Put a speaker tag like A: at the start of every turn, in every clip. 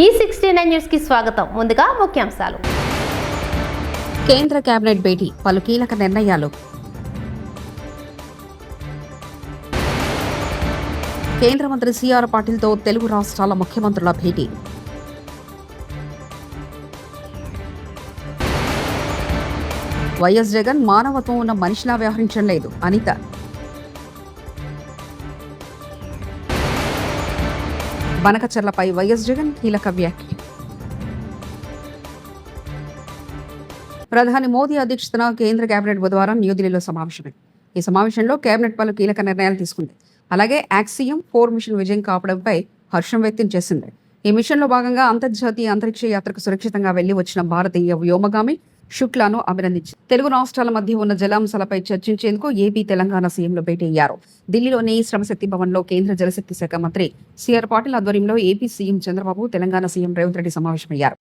A: E69 news కి స్వాగతం. ముందుగా ముఖ్యాంశాలు.
B: కేంద్ర కేబినెట్ భేటీ, పలు కీలక నిర్ణయాలు. కేంద్ర మంత్రి సిఆర్ పాటిల్తో తెలుగు రాష్ట్రాల ముఖ్యమంత్రుల భేటీ. వైఎస్ జగన్ మానవత్వం ఉన్న మనిషిలా వ్యవహరించడం లేదు, అనిత. బనకచర్లపై వైఎస్ జగన్ కీలక వ్యాఖ్య. ప్రధాని మోదీ అధ్యక్షతన కేంద్ర కేబినెట్ బుధవారం న్యూఢిల్లీలో సమావేశమైంది. ఈ సమావేశంలో కేబినెట్ పలు కీలక నిర్ణయాలు తీసుకుంది. అలాగే యాక్సియం 4 మిషన్ విజయం కావడంపై హర్షం వ్యక్తం చేసింది. ఈ మిషన్లో భాగంగా అంతర్జాతీయ అంతరిక్ష యాత్రకు సురక్షితంగా వెళ్లి వచ్చిన భారతీయ వ్యోమగామి శుక్లాను అభినందించింది. తెలుగు రాష్ట్రాల మధ్య ఉన్న జలాంశాలపై చర్చించేందుకు ఏపీ, తెలంగాణ సీఎంలు భేటీ అయ్యారు. ఢిల్లీలోని శ్రమశక్తి భవన్ లో కేంద్ర జలశక్తి శాఖ మంత్రి సిఆర్ పాటిల్ ఆధ్వర్యంలో AP CM Chandrababu, Telangana CM Revanth Reddy సమావేశమయ్యారు.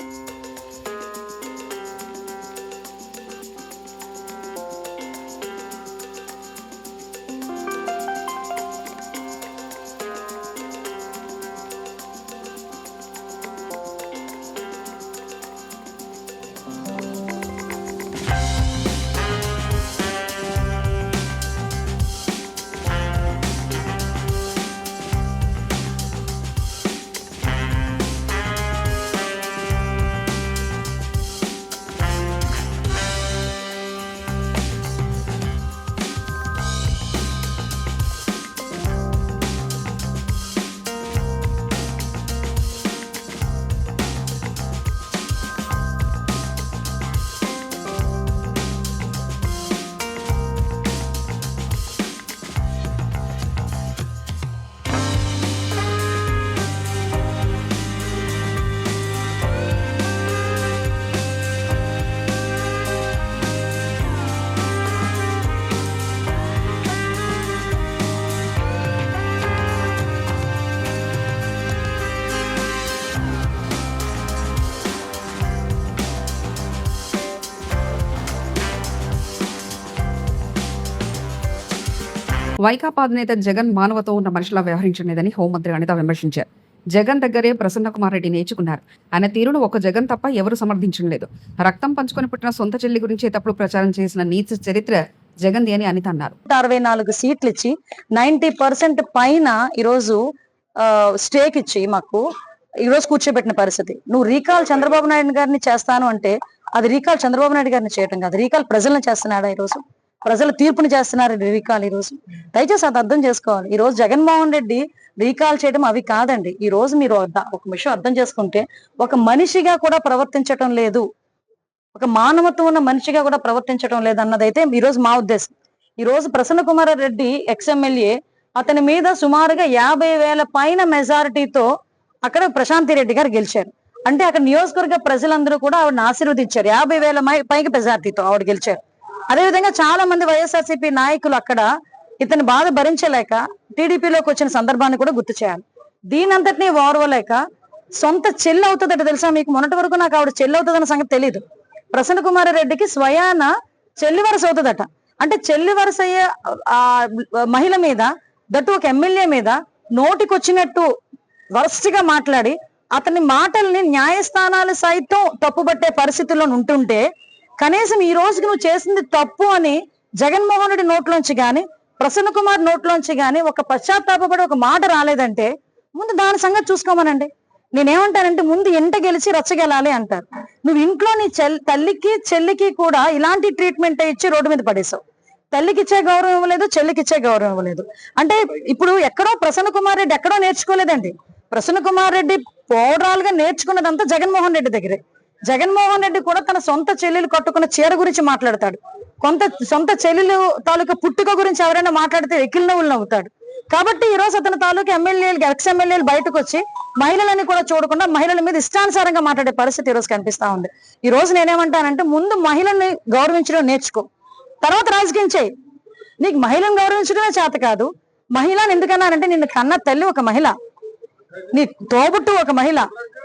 B: వైకాపా అధినేత జగన్ మానవతో ఉన్న మనిషిలా వ్యవహరించలేదని హోంమంత్రి అనిత విమర్శించారు. జగన్ దగ్గరే ప్రసన్న కుమార్ రెడ్డి నేర్చుకున్నారు. ఆయన తీరును ఒక జగన్ తప్ప ఎవరు సమర్థించడం లేదు. రక్తం పంచుకొని పుట్టిన సొంత చెల్లి గురించి తప్పుడు ప్రచారం చేసిన నీచ చరిత్ర జగన్ది అని అనిత అన్నారు.
C: 64 సీట్లు ఇచ్చి 90% పైన ఈరోజు స్టేక్ ఇచ్చి మాకు ఈరోజు కూర్చోబెట్టిన పరిస్థితి. నువ్వు రీకాల్ చంద్రబాబు నాయుడు గారిని చేస్తాను అంటే అది రీకాల్ చంద్రబాబు నాయుడు గారిని చేయటం కాదు, రీకాల్ ప్రజలను చేస్తున్నాడా? ఈరోజు ప్రజల తీర్పుని చేస్తున్నారు రీకాల్. ఈరోజు దయచేసి అది అర్థం చేసుకోవాలి. ఈ రోజు జగన్మోహన్ రెడ్డి రీకాల్ చేయడం అవి కాదండి. ఈ రోజు మీరు ఒక విషయం అర్థం చేసుకుంటే, ఒక మనిషిగా కూడా ప్రవర్తించటం లేదు, ఒక మానవత్వం ఉన్న మనిషిగా కూడా ప్రవర్తించడం లేదు అన్నదైతే ఈ రోజు మా ఉద్దేశం. ఈ రోజు ప్రసన్న కుమార్ రెడ్డి ఎక్స్ఎమ్మెల్యే, అతని మీద సుమారుగా 50,000 పైన మెజారిటీతో అక్కడ ప్రశాంతి రెడ్డి గారు గెలిచారు. అంటే అక్కడ నియోజకవర్గ ప్రజలందరూ కూడా ఆవిడని ఆశీర్వదించారు. 50,000 పైకి మెజారిటీతో ఆవిడ గెలిచారు. అదేవిధంగా చాలా మంది వైఎస్ఆర్సీపీ నాయకులు అక్కడ ఇతని బాధ భరించలేక టీడీపీలోకి వచ్చిన సందర్భాన్ని కూడా గుర్తు చేయాలి. దీనంతటినీ ఓర్వలేక సొంత చెల్లి అవుతుందట. తెలుసా మీకు? మొన్నటి వరకు నాకు ఆవిడ చెల్లి అవుతుందన్న సంగతి తెలియదు. ప్రసన్న కుమార్ రెడ్డికి స్వయాన చెల్లి వరుస అవుతుందట. అంటే చెల్లి వరుస అయ్యే ఆ మహిళ మీద, దట్టు ఒక ఎమ్మెల్యే మీద నోటికొచ్చినట్టు వరస్ట్గా మాట్లాడి అతని మాటల్ని న్యాయస్థానాలు సైతం తప్పుబట్టే పరిస్థితుల్లో ఉంటుంటే, కనీసం ఈ రోజుకి నువ్వు చేసింది తప్పు అని జగన్మోహన్ రెడ్డి నోట్లోంచి గాని, ప్రసన్న కుమార్ నోట్లోంచి గాని ఒక పశ్చాత్తాపడి ఒక మాట రాలేదంటే ముందు దాని సంగతి చూసుకోమనండి. నేనేమంటానంటే, ముందు ఎంట గెలిచి రచ్చగెలాలి అంటారు. నువ్వు ఇంట్లో నీ తల్లికి చెల్లికి కూడా ఇలాంటి ట్రీట్మెంట్ ఇచ్చి రోడ్డు మీద పడేసావు. తల్లికి ఇచ్చే గౌరవం ఇవ్వలేదు, చెల్లికి ఇచ్చే గౌరవం ఇవ్వలేదు. అంటే ఇప్పుడు ఎక్కడో ప్రసన్న కుమార్ రెడ్డి ఎక్కడో నేర్చుకోలేదండి. ప్రసన్న కుమార్ రెడ్డి ఓవరాల్ గా నేర్చుకున్నదంతా జగన్మోహన్ రెడ్డి దగ్గరే. జగన్మోహన్ రెడ్డి కూడా తన సొంత చెల్లెలు కట్టుకున్న చీర గురించి మాట్లాడతాడు. సొంత చెల్లెలు తాలూకా పుట్టుక గురించి ఎవరైనా మాట్లాడితే ఎక్కిలి నవ్వులు నవ్వుతాడు. కాబట్టి ఈ రోజు అతని తాలూకా ఎక్స్-ఎమ్మెల్యేలు బయటకు వచ్చి మహిళలని కూడా చూడకుండా మహిళల మీద ఇష్టానుసారంగా మాట్లాడే పరిస్థితి ఈ రోజు కనిపిస్తా ఉంది. ఈ రోజు నేనేమంటానంటే, ముందు మహిళల్ని గౌరవించడం నేర్చుకో, తర్వాత రాజకీయం చేయి. నీకు మహిళను గౌరవించడమే చేత కాదు. మహిళను ఎందుకన్నానంటే, నిన్ను కన్న తల్లి ఒక మహిళ, నీ తోబుట్టు ఒక మహిళ,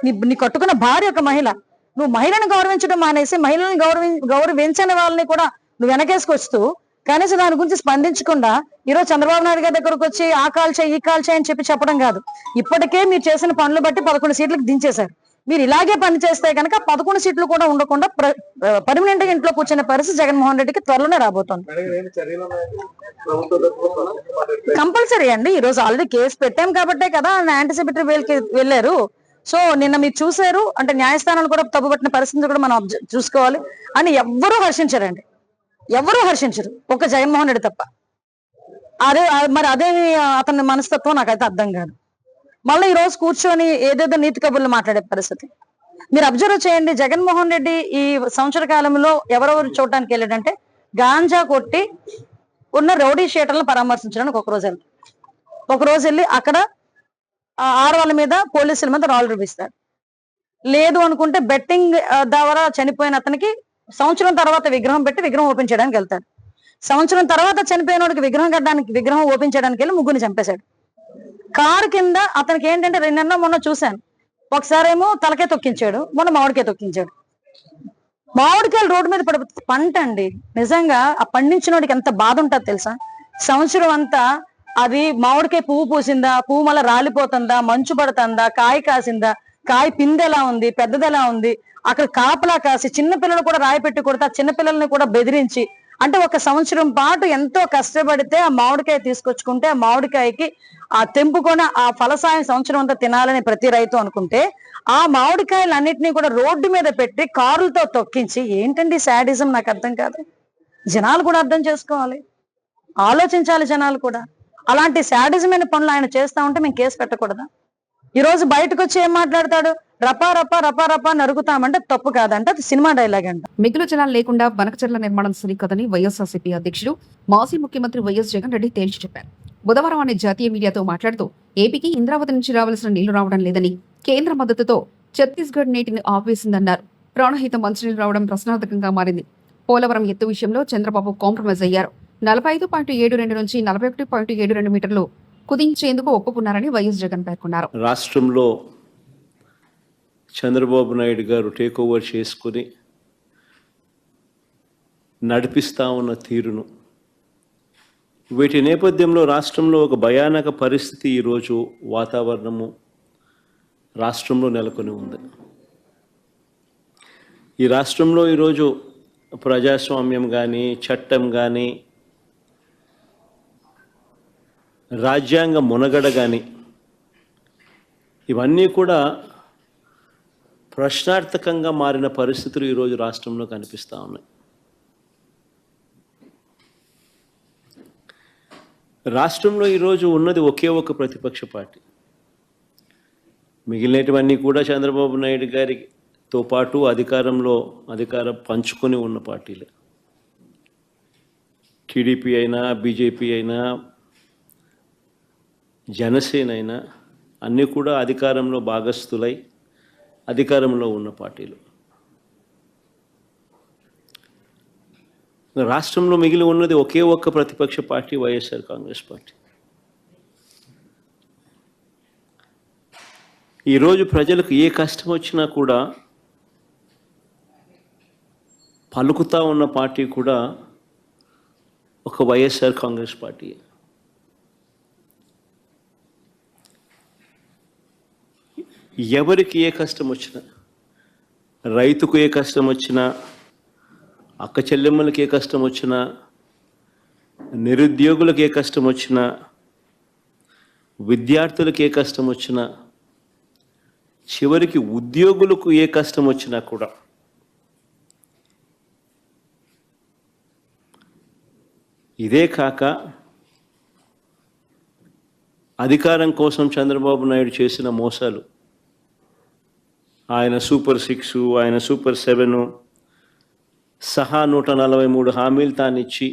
C: నీ కట్టుకున్న భార్య ఒక మహిళ. నువ్వు మహిళను గౌరవించడం మానేసి మహిళలను గౌరవించని వాళ్ళని కూడా నువ్వు వెనకేసుకొస్తూ కనీసం దాని గురించి స్పందించకుండా ఈరోజు చంద్రబాబు నాయుడు గారి దగ్గరకు వచ్చి ఆ కాల్ చేయి ఈ కాల్ చేయి అని చెప్పడం కాదు. ఇప్పటికే మీరు చేసిన పనులు బట్టి 11 సీట్లకు దించేశారు. మీరు ఇలాగే పని చేస్తే కనుక 11 సీట్లు కూడా ఉండకుండా పర్మనెంట్ గా ఇంట్లో కూర్చునే పరిస్థితి జగన్మోహన్ రెడ్డికి త్వరలోనే రాబోతోంది. కంపల్సరీ అండి. ఈ రోజు ఆల్రెడీ కేసు పెట్టాం కాబట్టే కదా యాంటిసిపేటరీ బెయిల్ కి వెళ్ళారు. సో నిన్న మీరు చూసారు అంటే న్యాయస్థానాలు కూడా తప్పుపట్టిన పరిస్థితి కూడా మనం చూసుకోవాలి అని ఎవ్వరూ హర్షించారండి. ఎవరూ హర్షించరు ఒక జగన్మోహన్ రెడ్డి తప్ప. అదే అతని మనస్తత్వం నాకైతే అర్థం కాదు. మళ్ళీ ఈ రోజు కూర్చొని ఏదేదో నీతి కబుర్లు మాట్లాడే పరిస్థితి మీరు అబ్జర్వ్ చేయండి. జగన్మోహన్ రెడ్డి ఈ సంవత్సర కాలంలో ఎవరెవరు చూడటానికి వెళ్ళాడంటే గాంజా కొట్టి ఉన్న రౌడీ షీటర్లను పరామర్శించడానికి ఒక రోజు వెళ్ళి అక్కడ ఆడవాళ్ళ మీద పోలీసుల మీద రాళ్ళు చూపిస్తాడు. లేదు అనుకుంటే బెట్టింగ్ ద్వారా చనిపోయిన అతనికి సంవత్సరం తర్వాత విగ్రహం పెట్టి విగ్రహం ఓపెన్ చేయడానికి వెళ్తాడు. సంవత్సరం తర్వాత చనిపోయిన వాడికి విగ్రహం ఓపెన్ చేయడానికి వెళ్ళి ముగ్గురిని చంపేశాడు. కారు కింద అతనికి ఏంటంటే మొన్న చూశాను. ఒకసారి ఏమో తలకే తొక్కించాడు, మొన్న మామిడికాయ తొక్కించాడు. మామిడికాయలు రోడ్డు మీద పంట అండి. నిజంగా ఆ పండించిన వాడికి ఎంత బాధ ఉంటుంది తెలుసా? సంవత్సరం అంతా అది మామిడికాయ పువ్వు పూసిందా, పువ్వు మళ్ళీ రాలిపోతుందా, మంచు పడుతుందా, కాయ కాసిందా, కాయ పిండి ఎలా ఉంది, పెద్దది ఎలా ఉంది, అక్కడ కాపలా కాసి చిన్నపిల్లలు కూడా రాయి పెట్టి కొడితే ఆ చిన్నపిల్లల్ని కూడా బెదిరించి అంటే ఒక సంవత్సరం పాటు ఎంతో కష్టపడితే ఆ మామిడికాయ తీసుకొచ్చుకుంటే ఆ మామిడికాయకి ఆ తెంపుకొని ఆ ఫలసాయం సంవత్సరం అంతా తినాలని ప్రతి రైతు అనుకుంటే ఆ మామిడికాయలన్నింటినీ కూడా రోడ్డు మీద పెట్టి కారులతో తొక్కించి ఏంటండి శాడిజం? నాకు అర్థం కాదు. జనాలు కూడా అర్థం చేసుకోవాలి, ఆలోచించాలి జనాలు కూడా. అలాంటి శాడిజమైన పనులు ఆయన చేస్తా ఉంటే మేము కేసు పెట్టకూడదా? ఈ రోజు బయటకు వచ్చి ఏం మాట్లాడతాడు? రపా రపా రపా రపా నరుగుతామంటే తప్పు కాదంటే అది సినిమా డైలాగ్ అంట.
B: మిగులు జలాలు లేకుండా బనకచర్ల నిర్మాణం సరికదని వైఎస్ఆర్సీపీ అధ్యక్షుడు మాజీ ముఖ్యమంత్రి వైఎస్ జగన్ రెడ్డి తేల్చి చెప్పారు. బుధవారం ఆయన జాతీయ మీడియాతో మాట్లాడుతూ ఏపీకి ఇంద్రావతి నుంచి రావాల్సిన నీళ్లు రావడం లేదని, కేంద్ర మద్దతుతో ఛత్తీస్గఢ్ నీటిని ఆపేసిందన్నారు. ప్రాణహిత మంచినీళ్లు రావడం ప్రశ్నార్థకంగా మారింది. పోలవరం ఎత్తు విషయంలో చంద్రబాబు కాంప్రమైజ్ అయ్యారు. 45.72 నుంచి 41.72 మీటర్లు కుదించేందుకు ఒప్పుకున్నారని వైఎస్ జగన్ పేర్కొన్నారు.
D: రాష్ట్రంలో చంద్రబాబు నాయుడు గారు టేక్ ఓవర్ చేసుకుని నడిపిస్తా ఉన్న తీరును, వీటి నేపథ్యంలో రాష్ట్రంలో ఒక భయానక పరిస్థితి ఈరోజు వాతావరణము రాష్ట్రంలో నెలకొని ఉంది. ఈ రాష్ట్రంలో ఈరోజు ప్రజాస్వామ్యం కానీ, చట్టం కానీ, రాజ్యాంగ మునగడ కానీ ఇవన్నీ కూడా ప్రశ్నార్థకంగా మారిన పరిస్థితులు ఈరోజు రాష్ట్రంలో కనిపిస్తూ ఉన్నాయి. రాష్ట్రంలో ఈరోజు ఉన్నది ఒకే ఒక ప్రతిపక్ష పార్టీ. మిగిలినటువన్నీ కూడా చంద్రబాబు నాయుడు గారితో పాటు అధికారం పంచుకొని ఉన్న పార్టీలే. టీడీపీ అయినా, బీజేపీ అయినా, జనసేన అయినా అన్నీ కూడా అధికారంలో భాగస్థులై అధికారంలో ఉన్న పార్టీలు. రాష్ట్రంలో మిగిలి ఉన్నది ఒకే ఒక్క ప్రతిపక్ష పార్టీ వైఎస్ఆర్ కాంగ్రెస్ పార్టీ. ఈరోజు ప్రజలకు ఏ కష్టం వచ్చినా కూడా పలుకుతా ఉన్న పార్టీ కూడా ఒక వైఎస్ఆర్ కాంగ్రెస్ పార్టీ. ఎవరికి ఏ కష్టం వచ్చినా, రైతుకు ఏ కష్టం వచ్చినా, అక్క చెల్లెమ్మలకి ఏ కష్టం వచ్చినా, నిరుద్యోగులకు ఏ కష్టం వచ్చినా, విద్యార్థులకు ఏ కష్టం వచ్చినా, చివరికి ఉద్యోగులకు ఏ కష్టం వచ్చినా కూడా ఇదే కాక అధికారం కోసం చంద్రబాబు నాయుడు చేసిన మోసాలు, ఆయన సూపర్ 6, ఆయన సూపర్ 7 సహా 143 హామీలు తానిచ్చి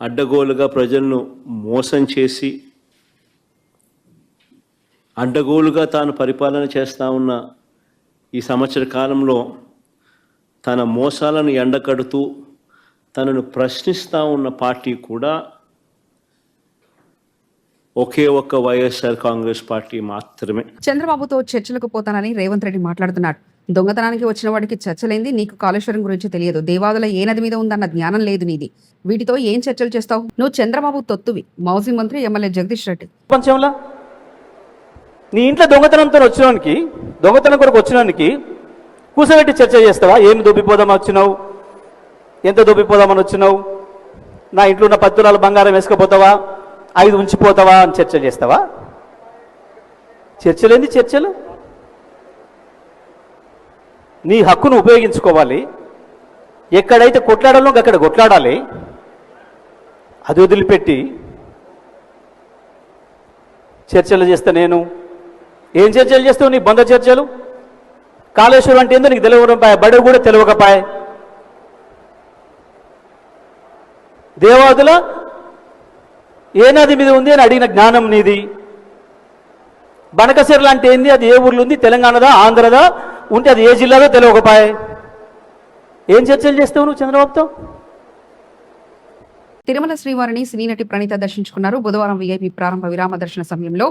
D: అడ్డగోలుగా ప్రజలను మోసం చేసి అడ్డగోలుగా తాను పరిపాలన చేస్తూ ఉన్న ఈ సంవత్సర కాలంలో తన మోసాలను ఎండకడుతూ తనను ప్రశ్నిస్తూ ఉన్న పార్టీ కూడా ఒకే ఒక్క వైఎస్ఆర్ కాంగ్రెస్ పార్టీ మాత్రమే.
B: చంద్రబాబుతో చర్చలకు పోతానని రేవంత్ రెడ్డి మాట్లాడుతున్నాడు. దొంగతనానికి వచ్చిన వాడికి చర్చలేంది, నీకు కాళేశ్వరం గురించి తెలియదు, దేవాదుల ఏ నది మీద ఉందన్న జ్ఞానం లేదు నీది, వీటితో ఏం చర్చలు చేస్తావు? నువ్వు చంద్రబాబు తొత్తువి. మాజీ మంత్రి ఎమ్మెల్యే జగదీష్ రెడ్డి.
E: ప్రపంచంలో నీ ఇంట్లో దొంగతనంతో వచ్చినానికి, దొంగతనం కొరకు వచ్చినానికి కూర్చోబెట్టి చర్చ చేస్తావా? ఏమి దొబ్బిపోదామని వచ్చినావు, ఎంత దొబ్బిపోదామని వచ్చినావు, నా ఇంట్లో ఉన్న 10 తులాల బంగారం వేసుకుపోతావా, 5 ఉంచిపోతావా అని చర్చ చేస్తావా? చర్చలేంది చర్చలు? నీ హక్కును ఉపయోగించుకోవాలి. ఎక్కడైతే కొట్లాడాలో అక్కడ కొట్లాడాలి. అది వదిలిపెట్టి చర్చలు చేస్తా నేను. ఏం చర్చలు చేస్తావు? నీ బంద చర్చలు. కాళేశ్వరం అంటే ఏందో నీకు తెలియకపోయా, బడి కూడా తెలియకపోయా. దేవాదుల ఏ నది మీద ఉంది అని అడిగిన జ్ఞానం నీది. బనకసిరలు అంటే ఏంది, అది ఏ ఊర్లో ఉంది, తెలంగాణదా ఆంధ్రదా, ఉంటే అది ఏ జిల్లాదో తెలియకపోయా. ఏం చర్చలు చేస్తావు నువ్వు చంద్రబాబుతో?
B: తిరుమల శ్రీవారిని సినీ నటి ప్రణీత దర్శించుకున్నారు. బుధవారం వీఐపీ ప్రారంభ విరామ దర్శన సమయంలో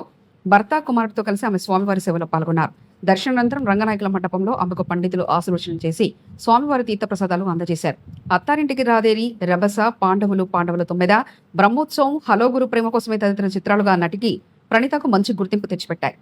B: భర్త కుమారుడితో కలిసి ఆమె స్వామివారి సేవలో పాల్గొన్నారు. దర్శనానంతరం రంగనాయకుల మండపంలో ఆమెకు పండితులు ఆశీర్వచనం చేసి స్వామివారి తీర్థప్రసాదాలు అందజేశారు. అత్తారింటికి రాదేరి, రభస, పాండవులు 9, బ్రహ్మోత్సవం, హలో గురు, ప్రేమ కోసమే తదితర చిత్రాలుగా నటికి ప్రణీతకు మంచి గుర్తింపు తెచ్చిపెట్టాయి.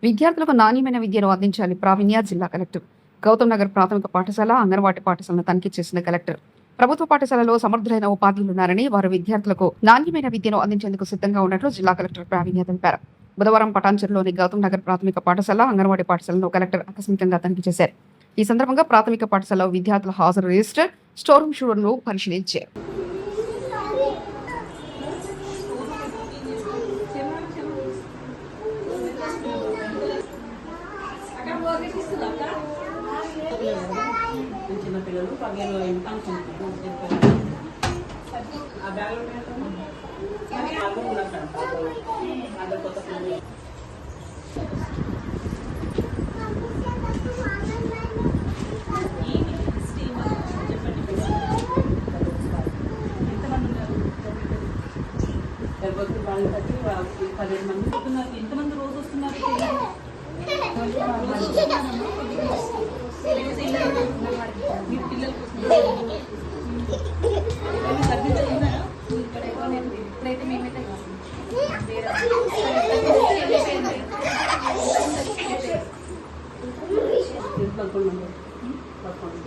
B: విద్యార్థులకు నాణ్యమైన విద్యను అందించాలి ప్రావీణ్య జిల్లా కలెక్టర్. గౌతమ్ నగర్ ప్రాథమిక పాఠశాల, అంగన్వాడీ పాఠశాలను తనిఖీ చేసిన కలెక్టర్ ప్రభుత్వ పాఠశాలలో సమర్థులైన ఉపాధ్యాయులున్నారని, వారు విద్యార్థులకు నాణ్యమైన విద్యను అందించేందుకు సిద్ధంగా ఉన్నట్లు జిల్లా కలెక్టర్ ప్రావీణ్య తెలిపారు. బుధవారం పటాన్చెరులోని గౌతమ్ నగర్ ప్రాథమిక పాఠశాల, అంగన్వాడీ పాఠశాలను కలెక్టర్ ఆకస్మికంగా తనిఖీ చేశారు. ఈ సందర్భంగా ప్రాథమిక పాఠశాలలో విద్యార్థుల హాజరు రిజిస్టర్, స్టోర్ రూమ్ షూడర్ను పరిశీలించారు.
F: ఎంతమంది రోజు వస్తున్నారు? ఇప్పుడైతే మేమైతే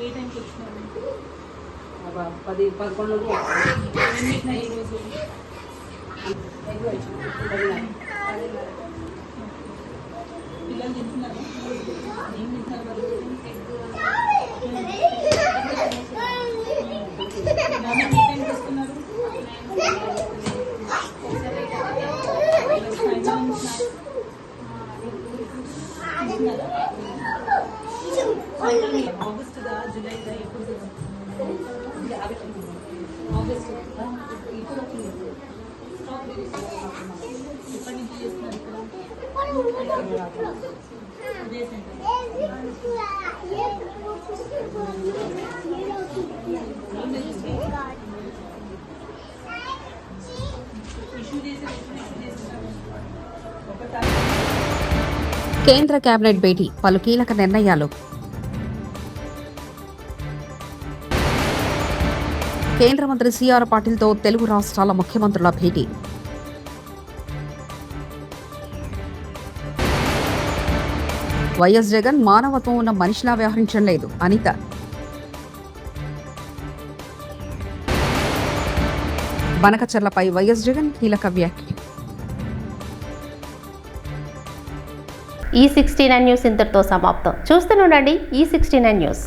F: ఏ టైంకి వచ్చినారు?
C: 10-11
F: ఈరోజు పిల్లలు తింటున్నారు. ఏం తింటున్నారు వాళ్ళు? వస్తున్నారు. ఆగస్టుదా జూలైదా ఎప్పుడు? ఆగస్ట్ ఇప్పుడు ఎప్పటి నుంచి చేస్తున్నారు ఇక్కడ? ఉదయ సెంటర్
B: కేంద్ర కేబినెట్ భేటీ, పలు కీలక నిర్ణయాలు. కేంద్ర మంత్రి సిఆర్ పాటిల్తో తెలుగు రాష్ట్రాల ముఖ్యమంత్రుల భేటీ. వైఎస్ జగన్ మానవత్వం ఉన్న మనిషిలా వ్యవహరించడం లేదు, అనిత. బనకచర్లపై వైఎస్ జగన్ కీలక వ్యాఖ్య.
A: ఈ 69 న్యూస్ ఇంతటితో సమాప్తం. చూస్తూనే ఉండండి ఈ 69 న్యూస్.